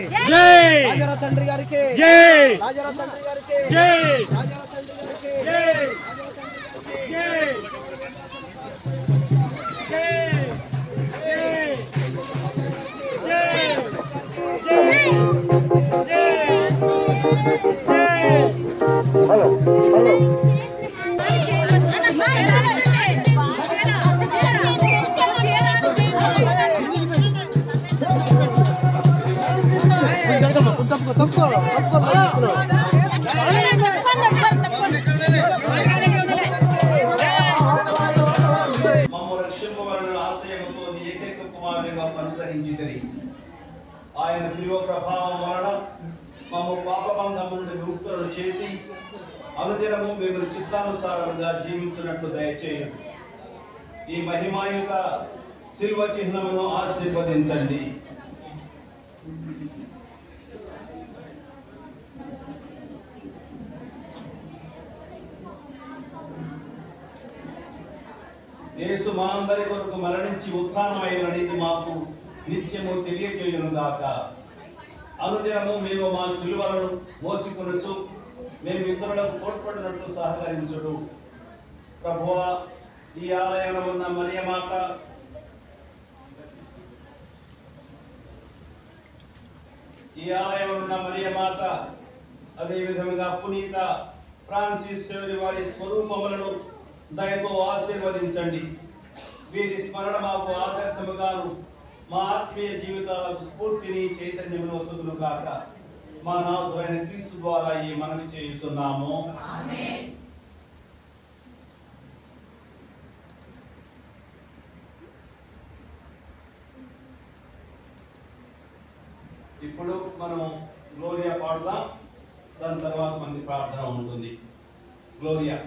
జై రాజారా తండ్రి గారికి జై రాజారా తండ్రి గారికి జై రాజారా తండ్రి గారికి జై జై హలో హలో ఆయన శిలువ ప్రభావం వలన మమ్ము పాపబంధము నుండి విముక్తులను చేసి అనుదినము మేము చిత్తానుసారంగా జీవించినట్లు దయచేయండి. ఈ మహిమాయుత శిలువ చిహ్నమును ఆశీర్వదించండి. యేసు మా అందరి కొరకు మరణించి ఉత్థానమైనది మాకు నిత్యము తెలియజేయును గాక. అనుదినము మేము మా సిలువలను మోసుకొనుచు మేము ఇతరులకు తోడ్పడినట్లు సహకరించుడు. ప్రభువా, ఈ ఆలయంలో ఉన్న మరియమాత అదే విధముగా పునీత ఫ్రాన్సిస్ వారి స్వరూపములను దయతో ఆశీర్వదించండి. వీరి స్మరణ మాకు ఆదర్శముగాను మా ఆత్మీయ జీవితాలకు స్ఫూర్తిని చైతన్యమును వసతులు కాక మా నాథుడైన క్రీస్తు ద్వారా ఈ మనవి చేయుచున్నాము. ఆమేన్. ఇప్పుడు మనం గ్లోరియా పాడుదాం. దాని తర్వాత మనకి ప్రార్థన ఉంటుంది. గ్లోరియా.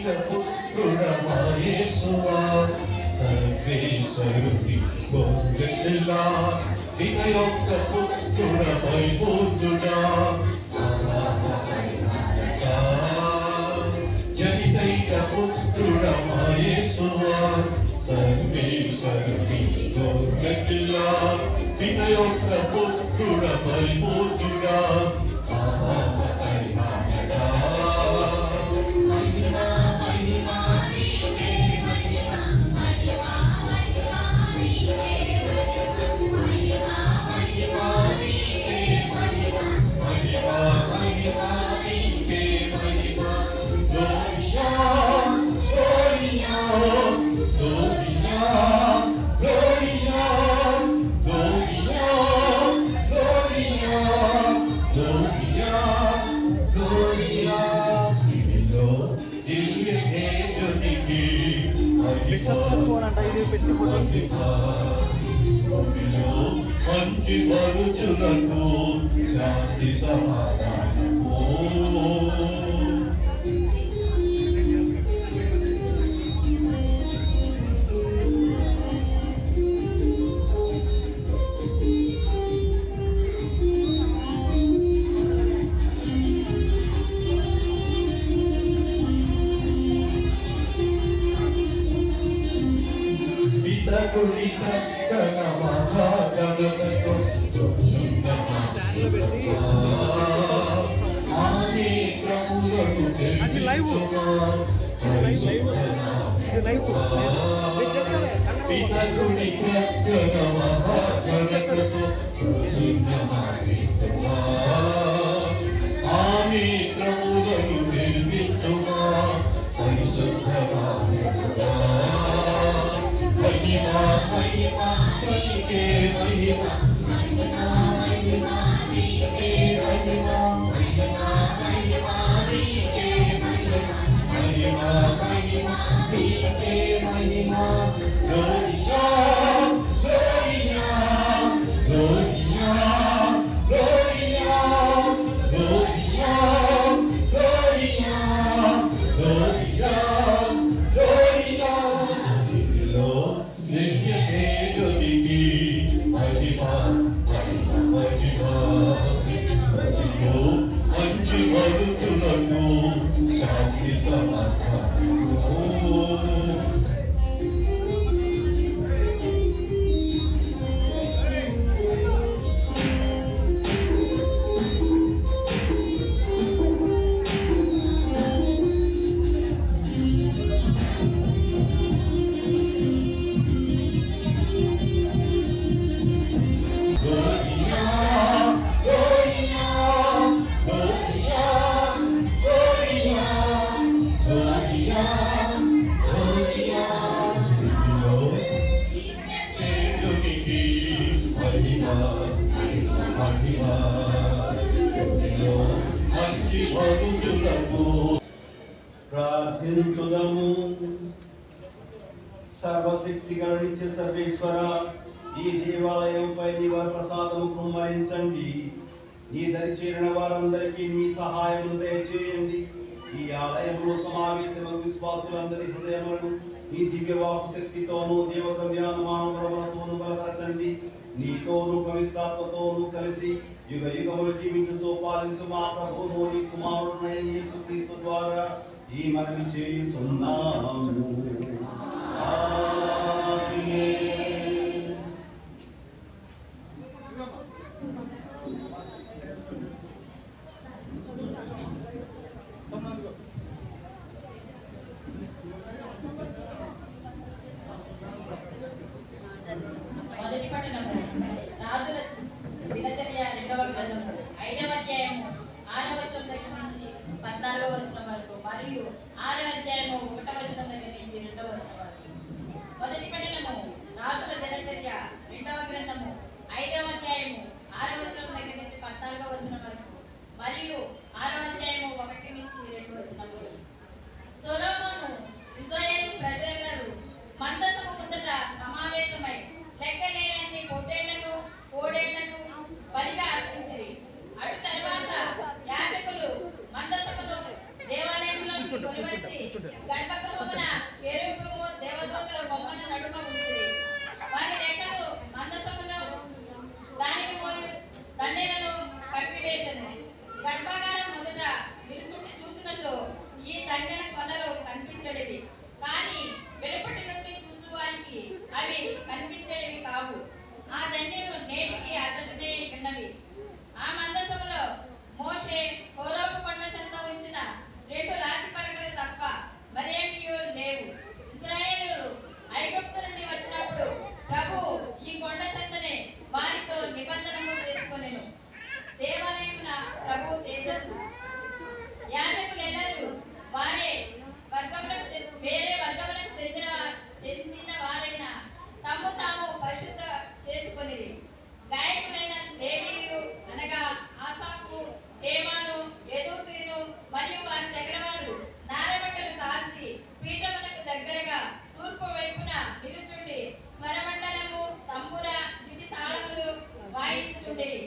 ఏకైక పుత్రుడమా యేసువా సర్వేశ్వరుని గొర్రెపిల్ల ఇక యొక్క పుత్రుడమై పూజుడా జనికైక పుత్రుడమా యేసువా సర్వేశ్వరుని గొర్రెపిల్ల ఇక యొక్క పుత్రుడమై పూజుడా మంచి మరుచులకు శాంతి సమాధానము శాంతి సమాధానము ప్రార్థించుదము. సర్వశక్తిగల నిత్య సర్వేశ్వర, ఈ దేవాలయంపై నీ వరప్రసాదము కుమ్మరించండి. నీ దరి చేరిన వారందరికీ నీ సహాయం దయచేయండి. ఈ ఆలయంలో సమావేశమైన విశ్వాసులందరి హృదయములను నీ దివ్యవాకు శక్తితోనూ దేవద్రవ్యానుమానములతోనూ బలపరచండి. నీతోనూ పవిత్రాత్మతోనూ కలిసి యుగ యుగములు జీవించుతూ పాలించు మా ప్రభువును నీ కుమారుడైన యేసుక్రీస్తు ద్వారా ఈ మనవి చేయుచున్నాము. ఆమేన్. మొదటి పట్టణము రాజుల దినచర్య 2వ గ్రంథము 5వ అధ్యాయము 6వ వచనం దగ్గర నుంచి 14వ వచనం వరకు మరియు 6వ అధ్యాయము 1వ వచనం దగ్గర నుంచి 2వ వచనం వరకు. మొదటి పట్టణము రాజుల దినచర్య 2వ గ్రంథము 5వ అధ్యాయము 6వ వచనం దగ్గర నుంచి 14వ వచనం వరకు మరియు 6వ అధ్యాయము 1 నుంచి 2 వచనములు. సొలొమోను ఇశ్రాయేలు ప్రజలందరూ మందసము ముందట సమావేశమై లెక్కలేనన్ని పొట్టేళ్లను కోడేళ్లను బలిగా అర్పించిరి. అటు తరువాత యాజకులు మందసమును దేవాలయంలో కొలువచ్చి గర్భగృహమున కెరూబులు దేవదూతల బొమ్మల నడుమ ఉంచిరి. వారి రెక్కలు మందసమును దానిని మోయు దండెలను కప్పివేసెను. గర్భాగారం మొదట నిలుచుండి చూచినచో ఈ దండెల కొనలు కనిపించడివి, కానీ వెలుపటి నుండి చూచువారికి అవి కనిపించడివి కావు. ఆ దండెలు నేటికి అతడినే ఉన్నవి. ఆ మందసములో మోషే హోరేబు కొండ చెంత ఉంచిన 2 రాతి పలకలు తప్ప మరేమియూ లేవు. ఇశ్రాయేలీయులు ఐగుప్తు నుండి వచ్చినప్పుడు ప్రభువు ఈ కొండ చెంతనే వారితో నిబంధనము చేసుకొనెను. దేవాలయమున ప్రభు తేజస్సు. యాజకులెల్లరూ వేరే వర్గములకు చెందిన వారైన తమ్ము తాము పరిశుద్ధ చేసుకొనిరి. గాయకులైన లేవీయులు అనగా ఆసాపు, హేమాను, యెదూతూను మరియు వారి దగ్గర వారు నారబట్టలు కాల్చి పీఠమునకు దగ్గరగా తూర్పు వైపున నిలుచుండి స్వరమండలము, తంబుర, జిడి తాళములు వాయించుచుండిరి.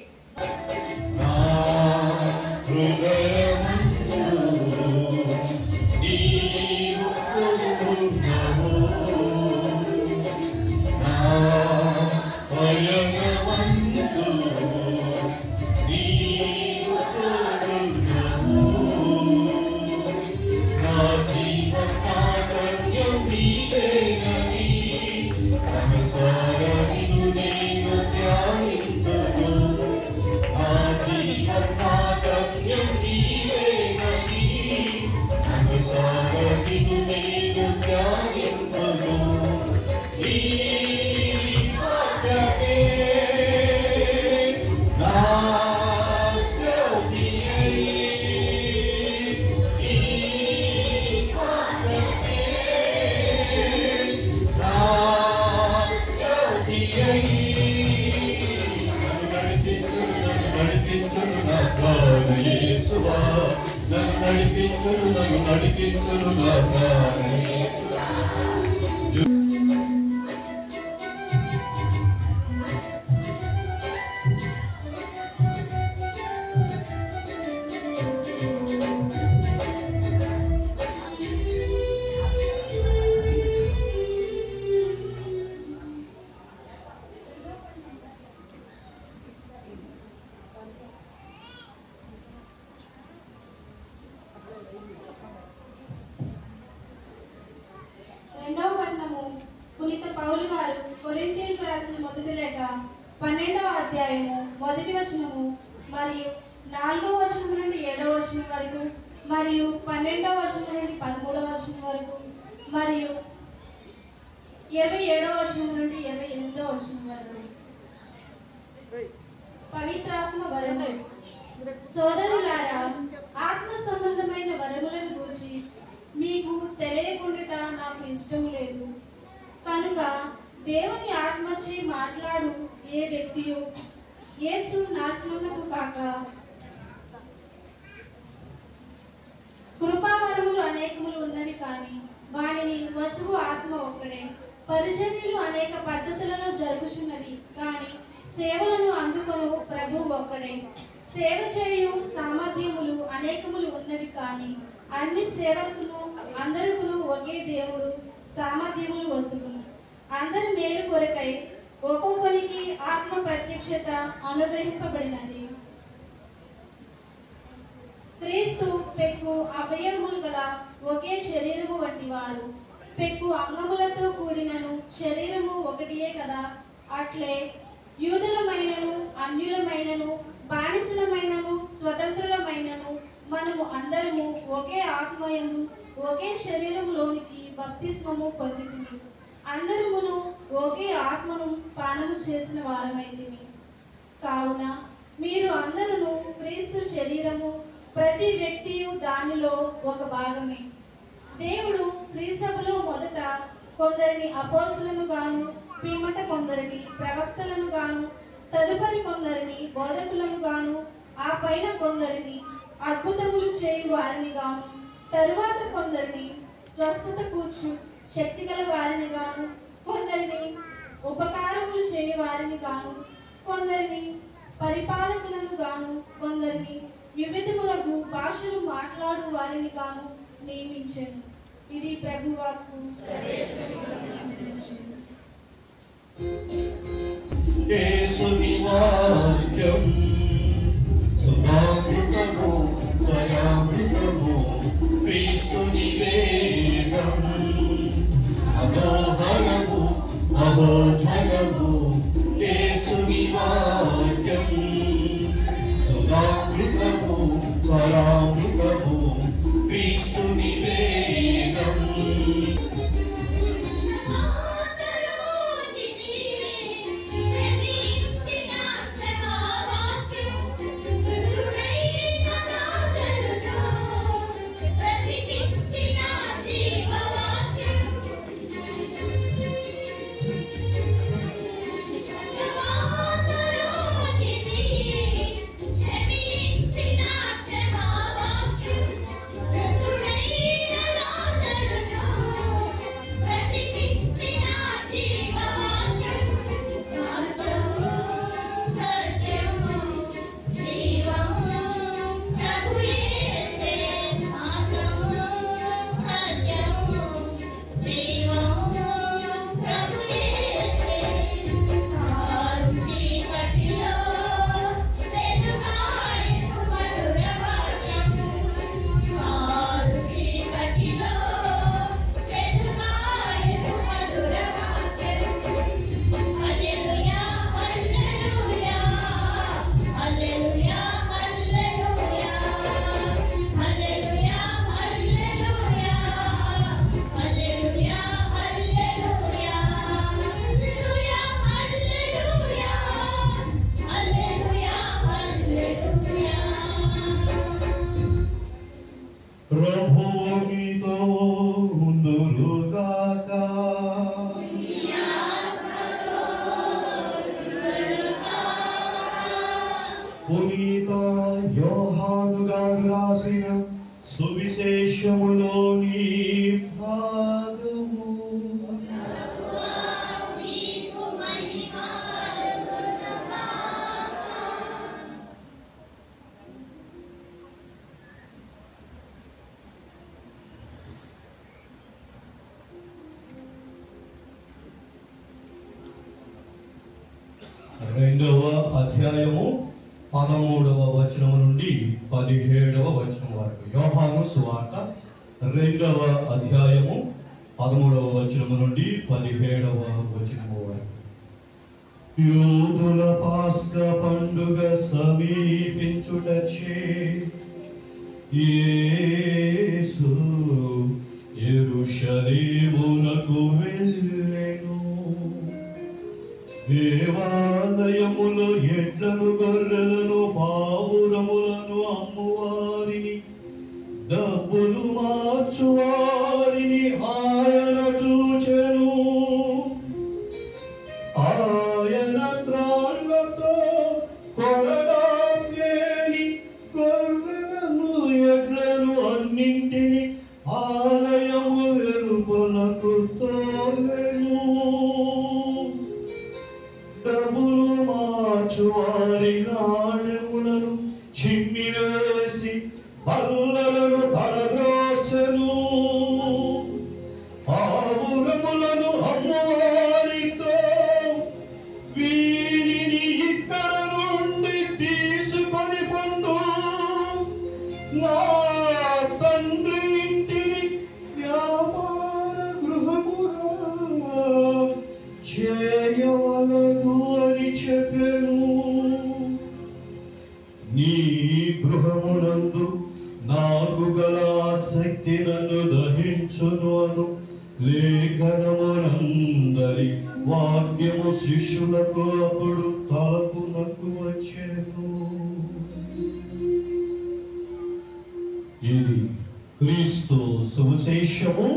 రెండవ పట్టణము పునీత పౌలు గారు కొరింథీయులకు రాసిన మొదటి లేఖ 12వ అధ్యాయము 1వ వచనము మరియు 4వ వచనం నుండి 7వ వచనం వరకు మరియు 12వ వచనం నుండి 13వ వచనం వరకు మరియు 27వ వచనం నుండి 28వ వచనం వరకు. పవిత్రాత్మ వరము. సోదరులారా, ఆత్మ సంబంధమైన వరములను గూర్చి మీకు తెలియకుండా నాకు ఇష్టం లేదు. కనుక దేవుని ఆత్మచే మాట్లాడు ఏ వ్యక్తియు యేసు నాశనమునకు కాక కృపావరములు అనేకములు ఉన్నవి, కానీ వానిని వసువు ఆత్మ ఒక్కడే. పరిచర్యలు అనేక పద్ధతులలో జరుగుచున్నవి, కానీ సేవలను అందుకొను ప్రభు ఒక్కడే. సేవ చేయు సామర్థ్యములు అనేకములు ఉన్నవి, కానీ అన్ని సేవకును అందరికును ఒకే దేవుడు సామర్థ్యములు వసుకును. అందరి మేలు కొరకై ఒక్కొక్కరికి ఆత్మ ప్రత్యక్షత అనుగ్రహింపబడినది. క్రీస్తు పెక్కు అవయవములు గల ఒకే శరీరము వంటివాడు. పెక్కు అంగములతో కూడినను శరీరము ఒకటియే కదా. అట్లే యూదులమైనను అన్యులమైనను బానిసలమైనను స్వతంత్రులమైనను మనము అందరము ఒకే ఆత్మయందు ఒకే శరీరంలోనికి బప్తిస్మము పొందితిమి. అందరమును ఒకే ఆత్మను పానము చేసిన వారమైతిమి. కావున మీరు అందరూ క్రీస్తు శరీరము, ప్రతి వ్యక్తియు దానిలో ఒక భాగమే. దేవుడు శ్రీసభలో మొదట కొందరిని అపోస్తలులను గాను, పిమ్మట కొందరిని ప్రవక్తలను గాను, తదుపరి కొందరిని బోధకులను గాను, ఆ పైన కొందరిని అద్భుతములు చేయు వారిని గాను, తరువాత కొందరిని స్వస్థత కూర్చు శక్తిగల వారిని గాను, కొందరిని ఉపకారములు చేయు వారిని గాను, కొందరిని పరిపాలకులను గాను, కొందరిని వివిధములకు భాషలు మాట్లాడు వారిని గాను నియమించెను. ఇది ప్రభువాక్కు. యేసుని వాక్యం సుమాకృతము స్వయామృతము క్రీస్తుని వేదం అమోహరము అమోఘనము యేసుని వాక్యం సుమాకృతము స్వయామృతము క్రీస్తుని వేదం ప్రభువునితో ఉందురుగాక. పునీత యోహాను గారు రాసిన సువిశేషములోని భాగము. రెండవ అధ్యాయము 13వ వచనం నుండి 17వ వచనం వరకు. యోహాను సువార్త 2వ అధ్యాయము 13వ వచనం నుండి 17వ వచనం వరకు. యూదుల పాస్కా పండుగ సమీపించుటచే యేసు యెరూషలేమునకు వెళ్ళెను. దేవాలయములో ఎడ్లను గొర్రెలను పావురములను అమ్మువారిని డబ్బులు మార్చువారిని ఆయన చూచెను. ఆయన త్రాళ్ళతో కొరడాలి గొర్రెలను ఎడ్లను అన్నింటిని ఆలయము వెలుపలకు తోలెను. డబ్బులు మార్చువారి నాణెములను చిమ్మివేసి బల్లలను పడద్రోసెను. పావురములను అమ్మవారితో వీరిని ఇక్కడ నుండి తీసుకొని పొండు, నా తండ్రి ఇంటిని వ్యాపార గృహముగా చేయవలదు అని చెప్పెను. నీ గృహమునందు నాకు గల ఆసక్తి నన్ను దహించును అను లేఖనమునందరి వాక్యము శిష్యులకు అప్పుడు తలపునకు వచ్చెను. ఇది క్రీస్తు సువిశేషము.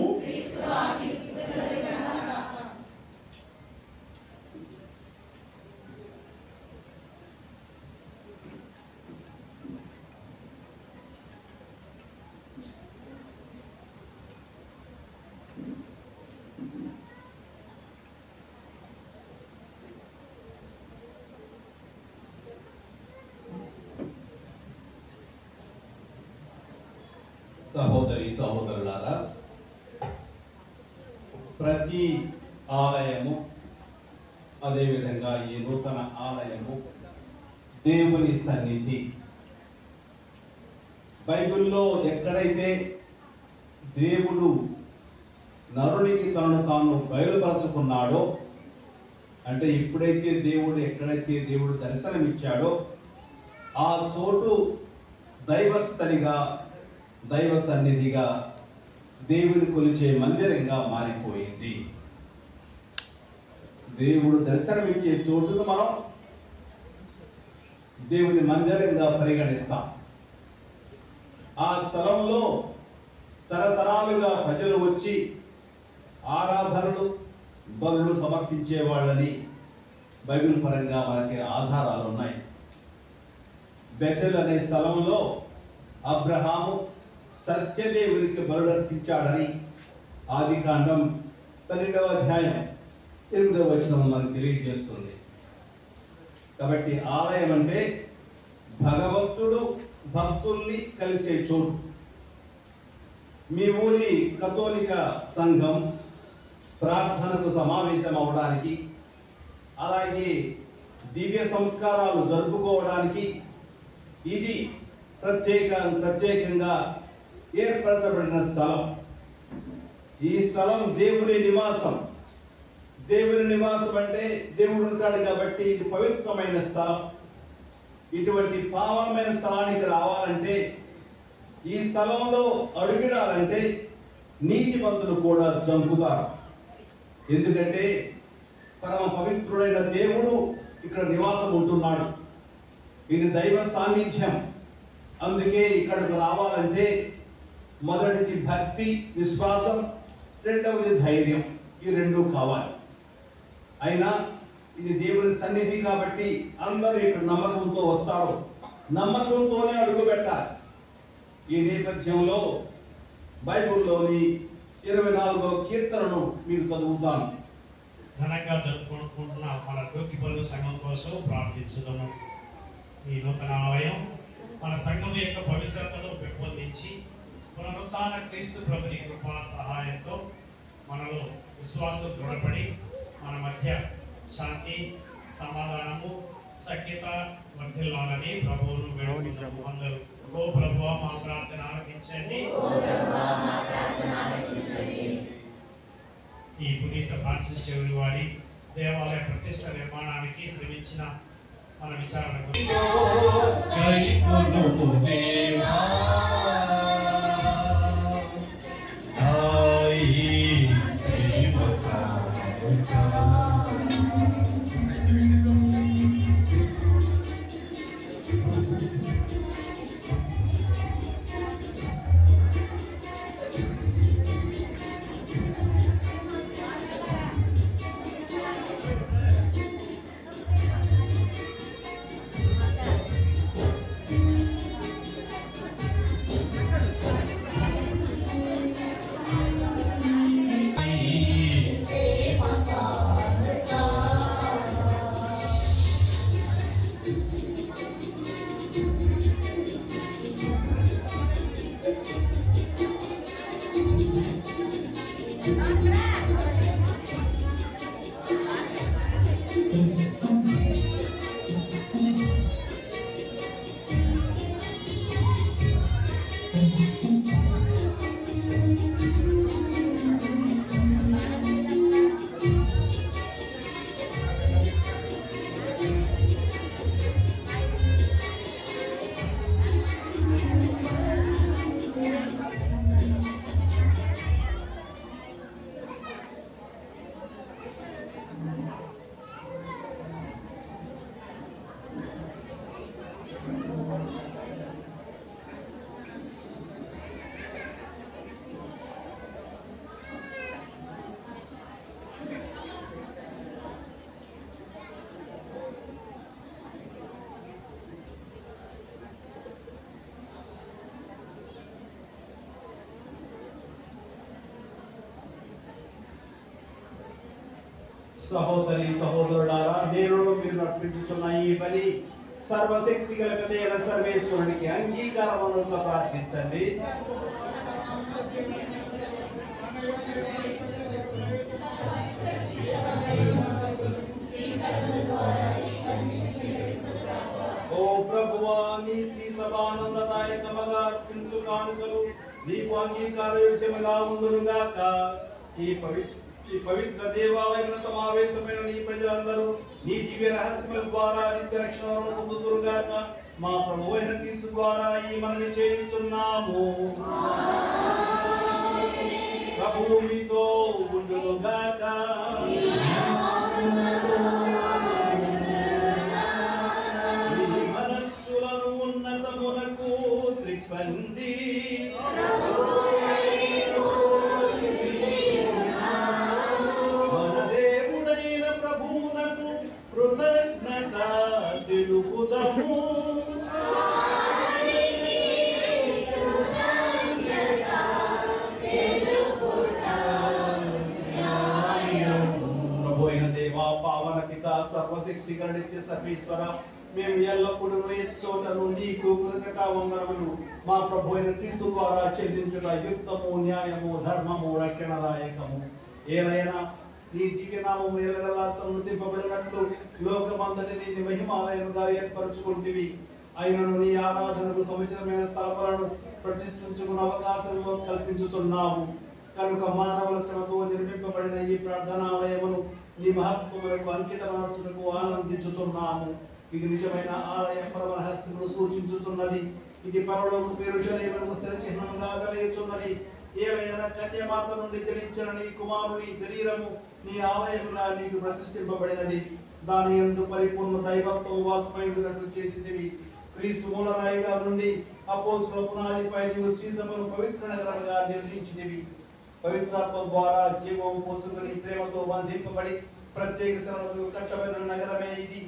సహోదరి సహోదరులారా, ప్రతి ఆలయము అదేవిధంగా ఈ నూతన ఆలయము దేవుని సన్నిధి. బైబిల్లో ఎక్కడైతే దేవుడు నరునికి తనను తాను బయలుపరచుకున్నాడో, అంటే ఎక్కడైతే దేవుడు దర్శనమిచ్చాడో ఆ చోటు దైవస్థలిగా, దైవ సన్నిధిగా, దేవుని కొలిచే మందిరంగా మారిపోయింది. దేవుడు దర్శనమిచ్చే చోటును మనం దేవుని మందిరంగా పరిగణిస్తాం. ఆ స్థలంలో తరతరాలుగా ప్రజలు వచ్చి ఆరాధనలు, బలులు సమర్పించే వాళ్ళని బైబిల్ పరంగా మనకి ఆధారాలు ఉన్నాయి. బెతెల్ అనే స్థలంలో అబ్రహాము సత్యదేవునికి బలులర్పించాడని ఆదికాండం 12వ అధ్యాయం 8వ వచనం మనకు తెలియజేస్తుంది. కాబట్టి ఆలయం అంటే భగవంతుడు భక్తుల్ని కలిసే చోటు. మీ ఊరి కథోలిక సంఘం ప్రార్థనకు సమావేశం అవడానికి, అలాగే దివ్య సంస్కారాలు జరుపుకోవడానికి ఇది ప్రత్యేకంగా ఏర్పరచబడిన స్థలం. ఈ స్థలం దేవుని నివాసం. దేవుని నివాసం అంటే దేవుడు ఉంటాడు కాబట్టి ఇది పవిత్రమైన స్థలం. ఇటువంటి పావనమైన స్థలానికి రావాలంటే, ఈ స్థలంలో అడుగుడాలంటే నీతిమంతులు కూడా జంపుతారు. ఎందుకంటే పరమ పవిత్రుడైన దేవుడు ఇక్కడ నివాసం ఉంటున్నాడు. ఇది దైవ సాన్నిధ్యం. అందుకే ఇక్కడికి రావాలంటే మొదటిది భక్తి, విశ్వాసం, రెండవది ధైర్యం. ఈ రెండు కావాలి. అయినా ఇది దేవుని సన్నిధి కాబట్టి అందరూ ఇక్కడ నమ్మకంతో వస్తారు. నమ్మకంతోనే అడుగు పెట్టాలి. ఈ నేపథ్యంలో బైబిల్లోని 24వ కీర్తనను మీకు చదువుతాను. ఘనంగా జరుపుకుంటున్న మన డోకిపల్లి సంఘం కోసం ప్రార్థించుదాము. ఈ నూతన ఆలయం మన సంఘం యొక్క పవిత్రతను పెంపొందించి పునరుత్థాన క్రీస్తు ప్రభుని కృపా సహాయంతో మనలో విశ్వాసం దృఢపడి మన మధ్య శాంతి, సమాధానము, సఖ్యత వర్ధిల్లాలని ప్రభువును వేడుకుందాము. అందరూ ఓ ప్రభువా మా ప్రార్థన ఆలకించండి. ఈ పునీత ఫ్రాన్సిస్ చెవులు వారి దేవాలయ ప్రతిష్ట నిర్మాణానికి శ్రమించిన మన విచారణకు సహోదరి సహోదరులారా, నేను మీరు అర్పించుచున్న ఈ బలి సర్వశక్తి కలిగిన సర్వేశ్వరునికి అంగీకారముగా ప్రార్థించండి. నీకు అంగీకారయోగ్యముగా ఉండునుగాక. ఈ పవిత్ర దేవాలయం సమావేశమైన నీ ప్రజలందరూ నీ దివ్య రహస్యముల ద్వారా నిత్య రక్షణను పొందుదురుగాక. మా ప్రభువు అయిన క్రీస్తు ద్వారా ఈ మనవి చేయుచున్నాము. ప్రభువు మీతో ఉండునుగాక. మీ మనస్సులను ఉన్నతమునకు త్రిప్పండి. మన దేవుడైన ప్రభువునకు కృతజ్ఞత తెలుపుదము. ప్రభు అయిన దేవా, పావన పిత, సర్వశక్తి గణిత్య సర్వేశ్వర, మేము ఎల్లప్పుడూ చోటను నీకు కృతజ్ఞత వందనములు మా ప్రభు అయిన క్రీస్తు ద్వారా చెల్లించుట యుక్తము, న్యాయము, ధర్మము, రక్షణదాయకము. ఏలైనా నీ దివ్యనామము ఎల్లలా సన్నుతింపబడినట్లు లోకమంతటిని నీ మహిమాలయముగా ఏర్పరచుకుంటివి. అయినను నీ ఆరాధనకు సముచితమైన స్థలములను ప్రతిష్ఠించుకున్న అవకాశము కల్పించుతున్నావు. కనుక మానవుల శ్రమతో నిర్మింపబడిన ఈ ప్రార్థనాలయమును నీ మహత్వములకు అంకితమనర్చుటకు ఆనందించుతున్నాము. ఇది నిజమైన ఆలయ పరమ రహస్యమును సూచించుతున్నది. ఇది పరలోక యెరూషలేమునకు స్థిర చిహ్నముగా వెలయుచున్నది. ఏవైనా కన్యమాత నుండి జనించిన నీ కుమారుని శరీరము నీ ఆలయముగా నీకు ప్రతిష్ఠింపబడినది. దాని యందు పరిపూర్ణ దైవత్వం వాసమైనట్లు చేసిదివి. క్రీస్తు మూలరాయిగా నుండి అపోస్తలుల పునాదిపై నీవు శ్రీ సభను పవిత్ర నగరముగా నిర్మించితివి. పవిత్రాత్మ ద్వారా జీవం పోసుకుని ప్రేమతో బంధింపబడి ప్రత్యేక శ్రమలకు కట్టబడిన నగరమే ఇది.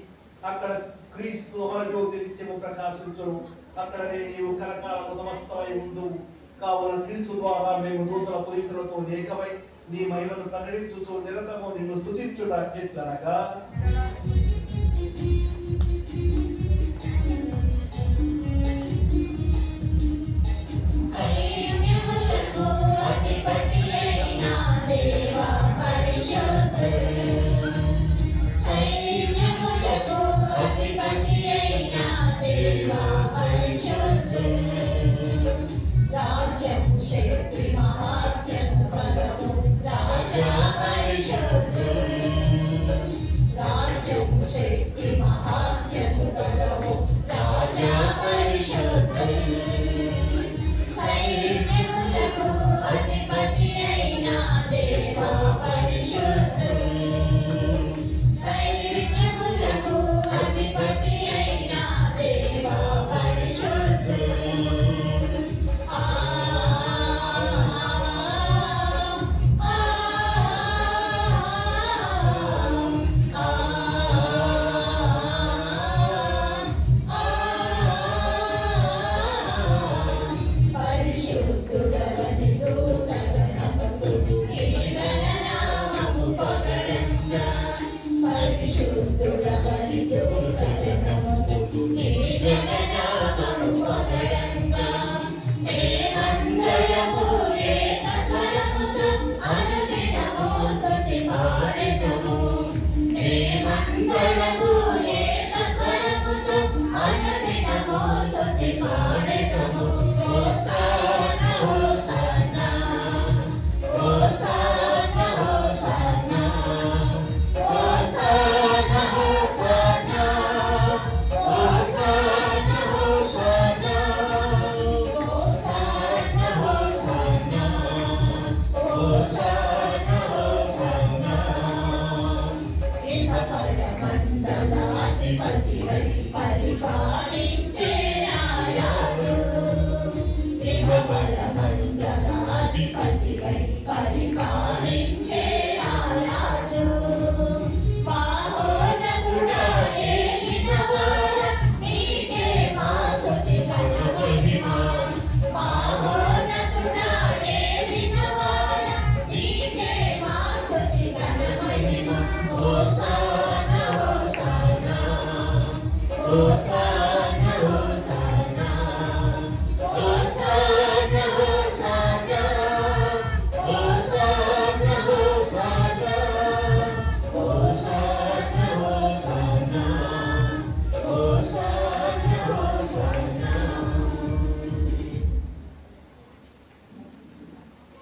అక్కడ క్రీస్తు అమరజ్యోతి నిత్యము ప్రకాశించును. అక్కడనే నీవు కరకాలము సమస్తమై ఉందువు. కావున క్రీస్తు ద్వారా మేము నూతన పునీతులతో ఏకమై నీ మహిమను ప్రకటించుతూ నిరంతరము నిన్ను స్తుతించుట ఎట్లనగా, Hosanna, Hosanna, Hosanna.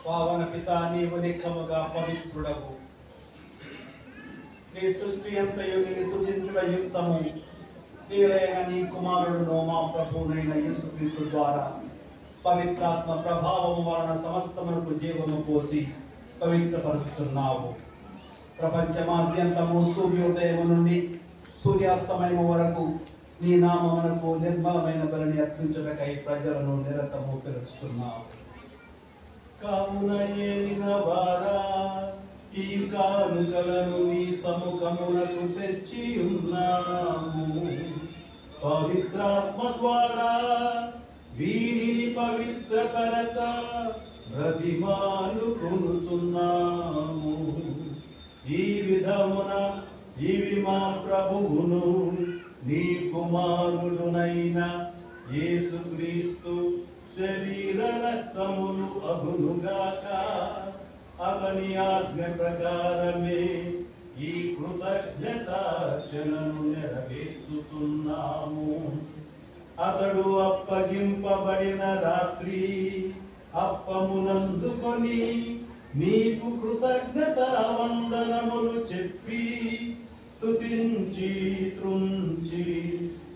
పావన పిత నీవు నిక్కముగా పవిత్రుడవు. నీ సృష్టి అంతయు నిన్ను స్తుతించుట యుక్తము. దేవుడైన నీ కుమారుడును మా ప్రభువునైన యేసుక్రీస్తు ద్వారా పవిత్రాత్మ ప్రభావము వలన సమస్తమునకు జీవము పోసి పవిత్రపరుచుతున్నావు. ప్రపంచమాద్యంతము సూర్యోదయము నుండి సూర్యాస్తమయము వరకు నీ నామమునకు నిర్మలమైన బలిని అర్పించుటకై ప్రజలను నిరతము పిలుస్తున్నావు. కావున ఏలిన వారా ఈ కానుకలను నీ సముఖమునకు తెచ్చి ఉన్నాము. పవిత్రాత్మ ద్వారా వీనిని పవిత్రపరచ బ్రతిమాలుకొనుచున్నాము. ఈ విధమున ఇవి మా ప్రభువును నీ కుమారుడునైన యేసుక్రీస్తు శరీర రక్తములు అగునుగాక. అతని ఆజ్ఞ ప్రకారమే ఈ కృతజ్ఞతార్చనను నెరవేర్చుతున్నాము. అతడు అప్పగింపబడిన రాత్రి అప్పమునందుకొని నీకు కృతజ్ఞతా వందనములు చెప్పి స్తుతించి త్రుంచి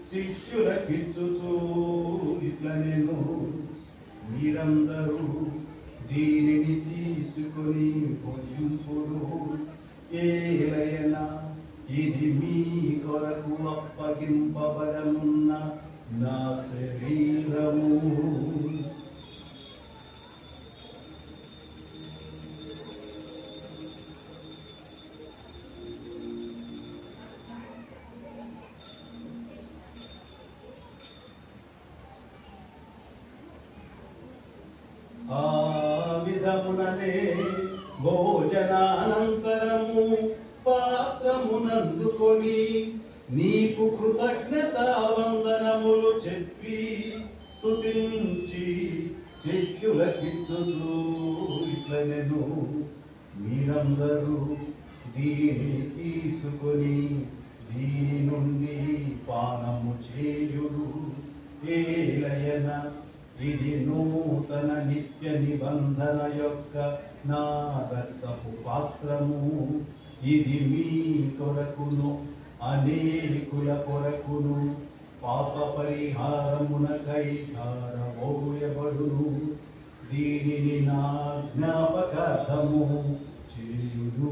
శిష్యులకిచ్చుచూ ఇట్లనెను, మీరందరూ దీనిని తీసుకొని భుజింపుడు. ఏలయన ఇది మీ కొరకు అప్పగింపబడనున్న నా శరీరము. ఆ విధముననే భోజనానంతరము పాత్రమునందుకొని నీకు కృతజ్ఞతా వందనములు చెప్పి స్తుతించి శిష్యులకిచ్చుచూ ఇట్లనెను, మీరందరూ దీనిని తీసుకొని దీని నుండి పానము చేయుడు. ఏలయన ఇది నూతన నిత్య నిబంధన యొక్క నా రక్తపు పాత్రము. ఇది మీ కొరకును అనేకుల కొరకును పాప పరిహారమునకై ధారపోయబడును. దీనిని నా జ్ఞాపకార్థము చేయుడు.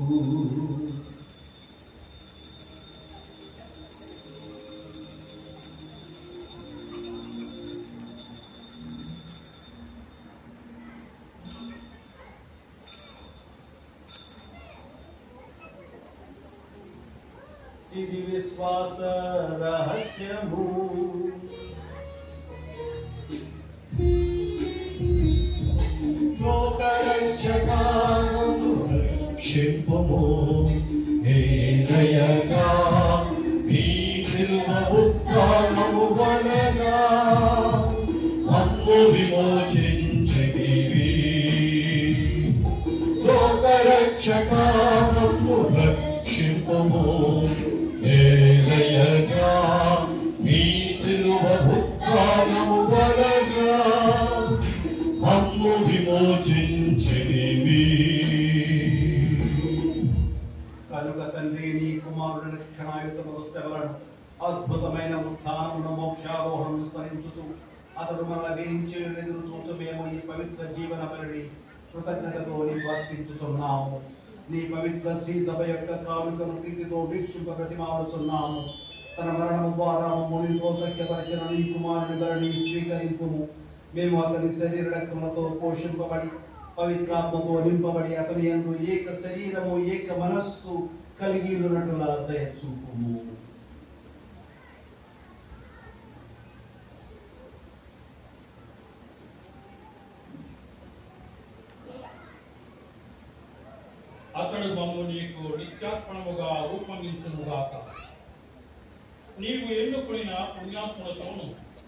ఇది విశ్వాస రహస్యము. లోకరక్షకాను రక్షింపుము. ఏలయగా మీ శిలువ ఉత్థానము వలన మమ్ము విమోచించితివి. లోకరక్షకాను రక్షింపుము. ఏలయగా మీ శిలువ ఉత్థానము వలన మమ్ము విమోచించితివి. కనుక తండ్రి నీ కుమారుడు రక్షణాయుతము శ్రవలను అద్భుతమైన ఉత్థానమును మోక్షారోహణను స్మరించుచు అతడు మనల్ని వేయించి ఎదురు చూచు మేము ఈ పవిత్ర జీవన బలిని కృతజ్ఞతతో నీకు అర్పించుతున్నాము. నీ పవిత్ర శ్రీ సభ యొక్క కానుకను ప్రీతితో వీక్షింప ప్రతిమాడుచున్నాము. తన మరణము ద్వారా మమ్మునితో సఖ్యపరిచిన నీ కుమారుని బలిని స్వీకరింపుము. మేము అతని శరీర రక్తములతో పోషింపబడి పవిత్రాత్మతో నింపబడి అతని యందు ఏక శరీరము ఏక మనస్సు కలిగి ఉన్నట్లుగా దయచూపుము. అతడు మమ్ము నీకు నిత్యాత్మముగా రూపొందించునుగాక. నీవు ఎన్నుకున్న పుణ్యాత్ములతోను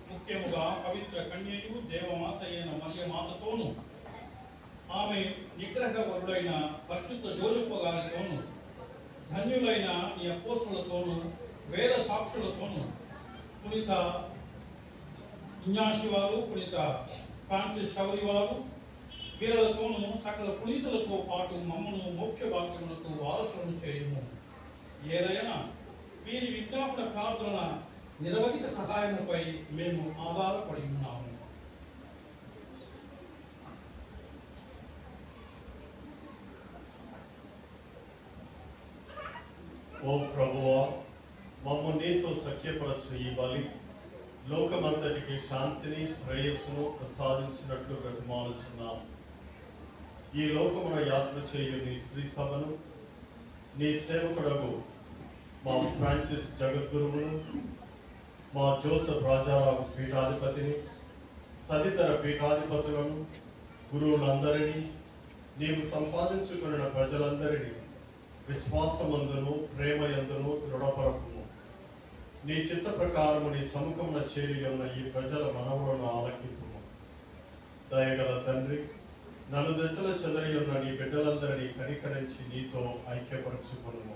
ముఖ్యముగా పవిత్ర కన్యయు దేవమాత అయిన మరియమాతతోను ఆమె నిగ్రహవరుడైన పరిశుద్ధ జోజప్ప గారితోను ధన్యులైన నీ అపోస్తులతోను వేద సాక్షులతోను పునీత ఇగ్నాషి వారు, పునీత ఫ్రాన్సిస్ శౌరి వారు, వీరులతోనూ సకల పునీతులతో పాటు మమ్మను మోక్ష భాగ్యములకు వారసులను చేయము. ఏదైనా వీరి విజ్ఞాపన ప్రార్థనల నిరవధిక సహాయముపై మేము ఆధారపడి ఉన్నాము. ఓ ప్రభువా, మమ్ము నీతో సఖ్యపరచు ఈ బలి లోకమంతటికి శాంతిని శ్రేయస్సును ప్రసాదించినట్లు బ్రతిమాలుచున్నాము. ఈ లోకమున యాత్ర చేయు నీ శ్రీ సభను, నీ సేవకుడగు మా ఫ్రాన్సిస్ జగద్గురువును, మా జోసెఫ్ రాజారావు పీఠాధిపతిని, తదితర పీఠాధిపతులను, గురువులందరినీ, నీవు సంపాదించుకున్న ప్రజలందరినీ విశ్వాసమందును ప్రేమయందును దృఢపరపుము. నీ చిత్త ప్రకారము నీ సముఖమున చేరి ఉన్న ఈ ప్రజల మనవులను ఆలకింపుము. దయగల తండ్రి, నలుదశల చెదరి ఉన్న నీ బిడ్డలందరినీ కనికరించి నీతో ఐక్యపరచుకును.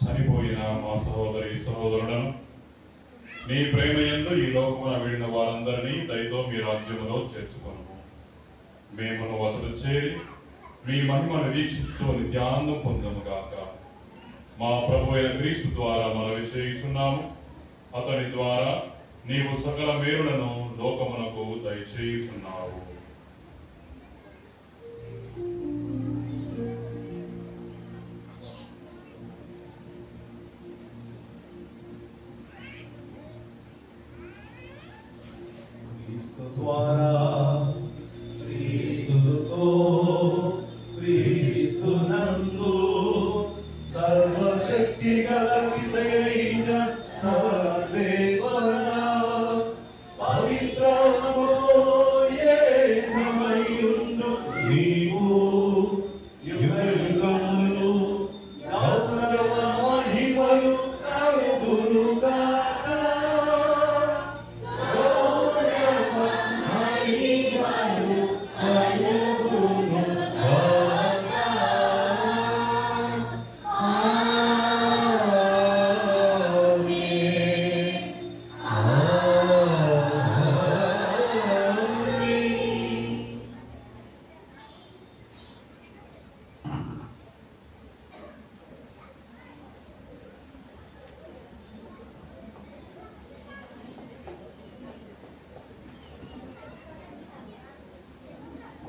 చనిపోయిన మా సహోదరులను నీ ప్రేమయందు ఈ లోకమున వీడిన వారందరినీ దయతో మీ రాజ్యములో చేర్చుకొను. మేమును వసలు చేరి మీ మహిమను వీక్షిస్తూ నిత్యానందం పొందముగాక. మా ప్రభు అయిన క్రీస్తు ద్వారా మనవి చేయుచున్నాము. అతని ద్వారా నీవు సకల మేలులను లోకమునకు దయచేయుచున్నావు. క్రీస్తునందు సర్వశక్తి గల విదయైన సర్వేశ్వర పవిత్రములో ఏకమయుండు నీవు యుగయుగములు గౌరవ మహిమలు కలుగునుగాక.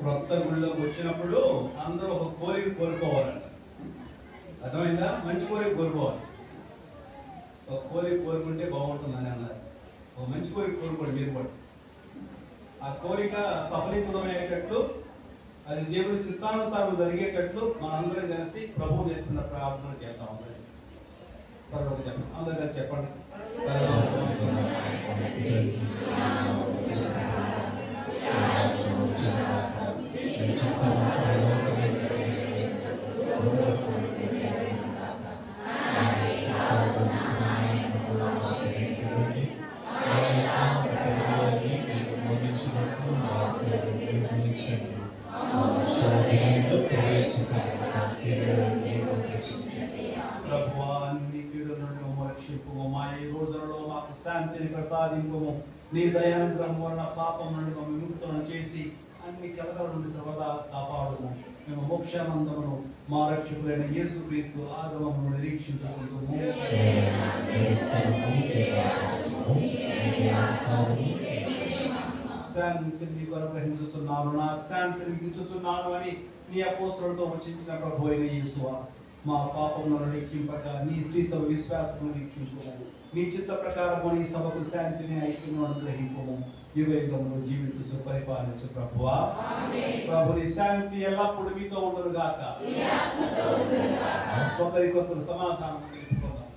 కొత్త గుళ్ళోకి వచ్చినప్పుడు అందరూ ఒక కోరిక కోరుకోవాలంట. అర్థమైందా? మంచి కోరిక కోరుకోవాలి. ఒక కోరిక కోరుకుంటే బాగుంటుందని అన్నారు. ఒక మంచి కోరిక కోరుకోండి మీరు కూడా. ఆ కోరిక సఫలీకృతమయ్యేటట్లు, అది దేవుని చిత్తానుసారం జరిగేటట్లు మనందరం కలిసి ప్రభువు నేర్పిన ప్రార్థన చేద్దాం. అందరూ కలిసి చెప్పండి. శాంతిని ప్రసాదింపము. నీ దయానుగ్రహం వలన పాపం నుండి మమ్మల్ని విముక్తులను చేసి అన్ని కలతల నుండి సర్వదా కాపాడుము. మేము మోక్షానందమును మా రక్షకులైన యేసుక్రీస్తు ఆగమమును నిరీక్షించుకుంటుము. శాంతిని మీకు అనుగ్రహించుతున్నాను, నా శాంతిని మీకు ఇచ్చుచున్నాను అని నీ అపోస్తలులతో వచించిన ప్రభు అయిన యేసువా, మా పాపములను లెక్కింపక నీ శ్రీ సభ విశ్వాసమును వీక్షింపము. నీ చిత్త ప్రకారము నీ సభకు శాంతిని ఐక్యము అనుగ్రహింపము. యుగ యుగములు జీవించు పరిపాలించు ప్రభువా. ప్రభుని శాంతి ఎల్లప్పుడు మీతో ఉండును గాక. ఒకరికొకరు సమాధానం తెలుపుకుందాం.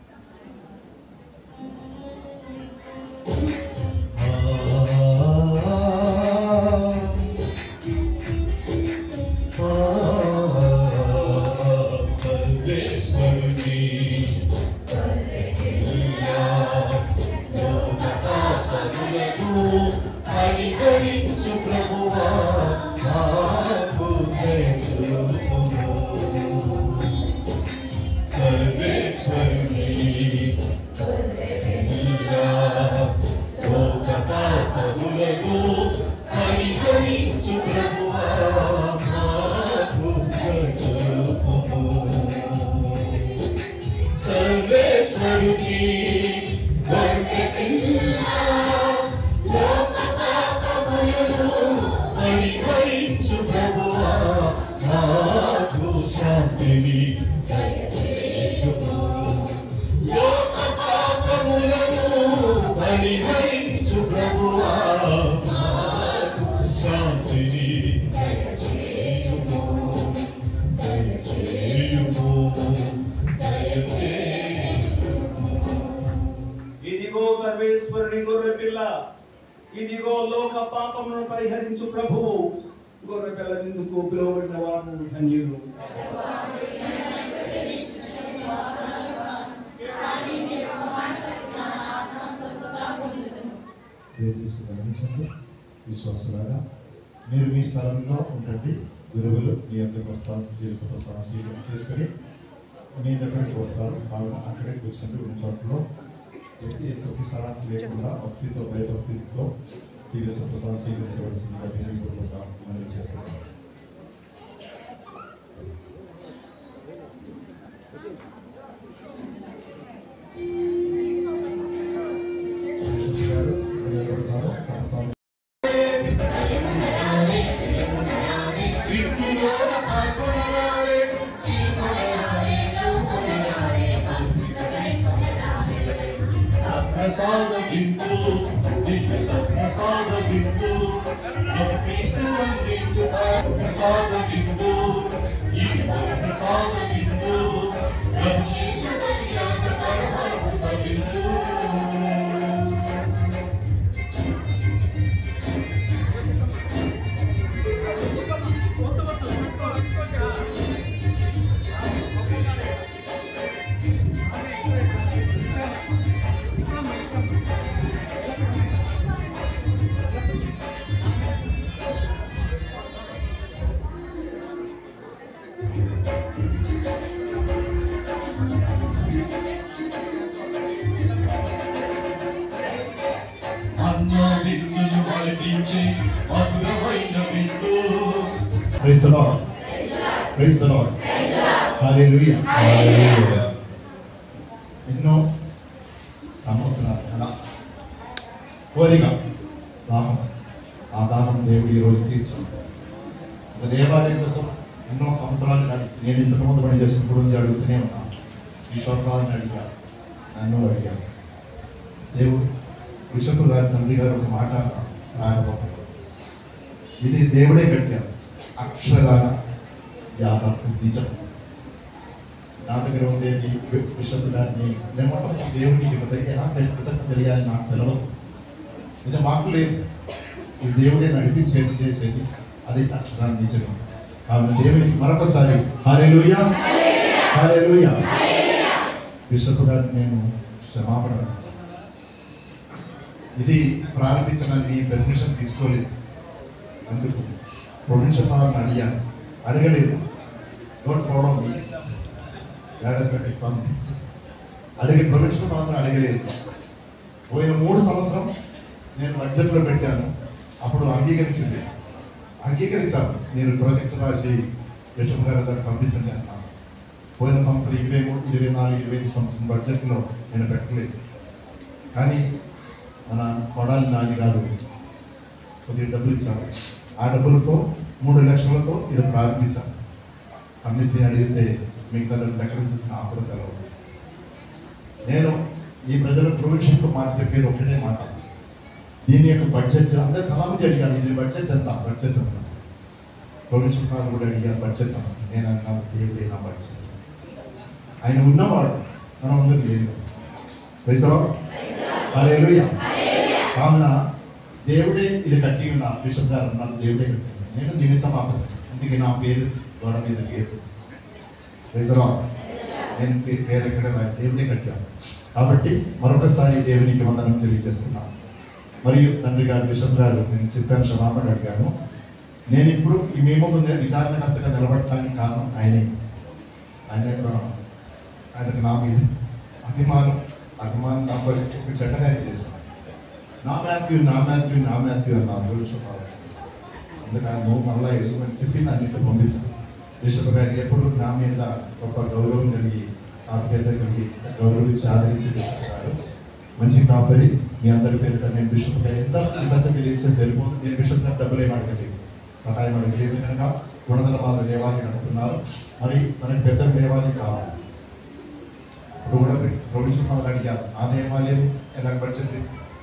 పాపములను పరిహరించు ప్రభువా మాకు దయచూపుము. సర్వేశ్వరుని గొర్రెపిల్ల లోక పాపములను పరిహరించు ప్రభువా మాకు శాంతిని దయచేయుము. లోక పాపములను పరిహరించు ప్రభువా మాకు శాంతిని దయచేయుము. దయచేయుము. ఇదిగో సర్వేశ్వరుని గొర్రె పిల్ల, ఇదిగో లోక పాపములను పరిహరించు ప్రభువు. గొర్రె పిల్ల నిందుకు పిలువబడిన వారు ధన్యులు. దయచేసి గమనించండి విశ్వాసులారా, మీరు మీ స్థలంలో ఉండండి. గురువులు మీ అందరికి వస్తారు, ప్రసాదం స్వీకరణ చేసుకొని మీ దగ్గరికి వస్తారు. కావున అక్కడే కూర్చొని ఉన్న చోట్ల ఎటువంటి స్థలం లేకుండా భక్తితో భయభక్తితో ప్రసాదం స్వీకరించవలసిందిగా వినయపూర్వకంగా మనవి చేస్తున్నాను. ప్రసాదగించు దివ్య ప్రసాదగించు ప్రసాదగించు ఈ ప్రసాదగించు Praise the Lord. Praise the Lord. Hallelujah. Hallelujah. ఎన్నో సంవత్సరాలు చాలా కోరిక దాహం, ఆ దాహం దేవుడు ఈరోజు తీర్చాడు. ఒక దేవాలయం కోసం ఎన్నో సంవత్సరాలు నేను ఇంతకుముందు పని చేసినప్పుడు నుంచి అడుగుతూనే ఉన్నాను. ఈశ్వరరావుని అడిగాను, నన్ను అడిగాను. దేవుడు బిషప్ గారి తండ్రి గారు ఒక మాట రాకపోతే ఇది దేవుడే కట్టారు, అక్షరాల యాదాత్మ నిజం. నా దగ్గర ఉండేది బిషప్ గారిని నిమ్మటం దేవుడికి ఎలా కృతజ్ఞత తెలియాలి నాకు తెలియదు. ఇది మాకు లేదు, ఇది దేవుడే నడిపించేది చేసేది, అది అక్షరాన్ని నిజం. కాబట్టి దేవునికి మరొకసారి హల్లెలూయా హల్లెలూయా. బిషప్ గారిని నేను క్షమాపణ, ఇది ప్రారంభించడానికి పర్మిషన్ తీసుకోలేదు. అందుకు ప్రొవిన్షియల్ పవర్ని అడిగాను, అడగలేదు. డోంట్ ఫాలో మీ ఎగ్జామ్ అడిగి ప్రొవిన్షియల్ పవర్ని అడగలేదు. పోయిన 3 సంవత్సరం నేను బడ్జెట్లో పెట్టాను, అప్పుడు అంగీకరించాను. మీరు ప్రాజెక్టు రాసి బిషప్ గారి దగ్గర పంపించండి అన్నాను. పోయిన సంవత్సరం 23, 24, 25 సంవత్సరం బడ్జెట్లో నేను పెట్టలేదు. కానీ మన కొడాలి నాని గారు కొద్దిగా డబ్బులు ఇచ్చారు. ఆ డబ్బులతో 3 లక్షలతో ఇది ప్రారంభించాను. అన్నింటినీ అడిగితే మీకు దగ్గర ఎక్కడ చూసిన ఆపద కలవు. నేను ఈ ప్రజల ప్రొవిన్షియల్తో మాట చెప్పేది ఒకటే మాట, దీని యొక్క బడ్జెట్ అందరూ చాలా మంది అడిగారు, ఇది బడ్జెట్ ఎంత, బడ్జెట్ ఎంత. ప్రొవిన్షియల్ కాదు కూడా అడిగారు బడ్జెట్ ఎంత. నేను అన్నాను, దేవుడే నా బడ్జెట్. ఆయన ఉన్నవాడు, మనం అందరూ లేదు. వేసావా? హల్లెలూయా. కావున దేవుడే ఇది కట్టి ఉన్న బిషప్ గారు అన్నారు, దేవుడే కట్టి. నేను నిమిత్తం ఆపదు, అందుకే నా పేరు గోడ మీద లేదు. వేసావా? నేను పేరు ఎక్కడ దేవుడే కట్టాను. కాబట్టి మరొకసారి దేవునికి వందనం తెలియజేస్తున్నాను. మరియు తండ్రి గారు బిషప్ గారు నేను చెప్పాను, క్షమాపణ అడిగాను. నేను ఇప్పుడు మీ ముందు విచారణకర్తగా నిలబడటానికి కారణం ఆయనకు నా మీద అభిమానం నా పరిస్థితి ఒక చెడ్డగా చేశాను. నా మాథ్యూ అన్నారు దురదృష్టవశాత్తు. అందుకని నువ్వు మళ్ళీ వెళ్ళమని చెప్పి నన్ను ఇట్లా పంపించాను. బిషప్ గారికి ఎప్పుడు నా మీద గొప్ప గౌరవం కలిగి ఆప్యాయత కలిగి గౌరవించి ఆదరించి చెప్తున్నారు. మంచి కాపరి మీ అందరి పేరిట నేను బిషప్ గారు ఎంత తెలియజేస్తే సరిపోతుంది. నేను బిషప్ గారు డబ్బులు ఏమి అడగలేదు, సహాయం అడగలేదు. కనుక గుణదల బాధ దేవాలయం నడుపుతున్నారు. మరి మనకి పెద్ద దేవాలయం కావాలి. ఇప్పుడు కూడా ప్రొవిజన్ వాళ్ళు అడిగారు, ఆ దేవాలయం ఎలా బడ్జెట్,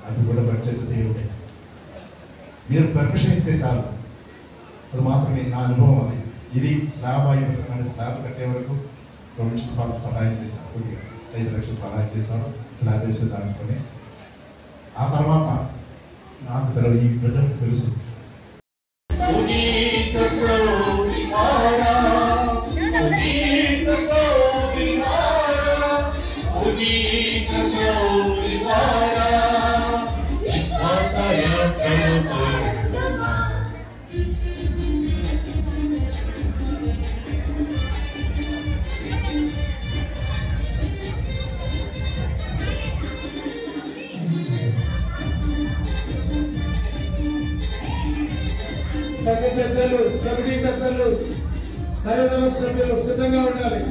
అది కూడా బడ్జెట్ దేవుడే. మీరు పర్మిషన్ ఇస్తే చాలు, అది మాత్రమే నా అనుభవం. అది ఇది స్లాబ్ అయిపోతుంది. స్లాబ్ కట్టే వరకు ప్రొవిజన్ వాళ్ళకి సహాయం చేశాను, కొద్దిగా 5 లక్షలు సహాయం చేశాను స్లాబ్ వేసే దానితోనే. ఆ తర్వాత నాకు ఈ ప్రజలకు తెలుసు. కమిటీ పెద్దలు సరిహద్దుల సభ్యులు సిద్ధంగా ఉండాలి.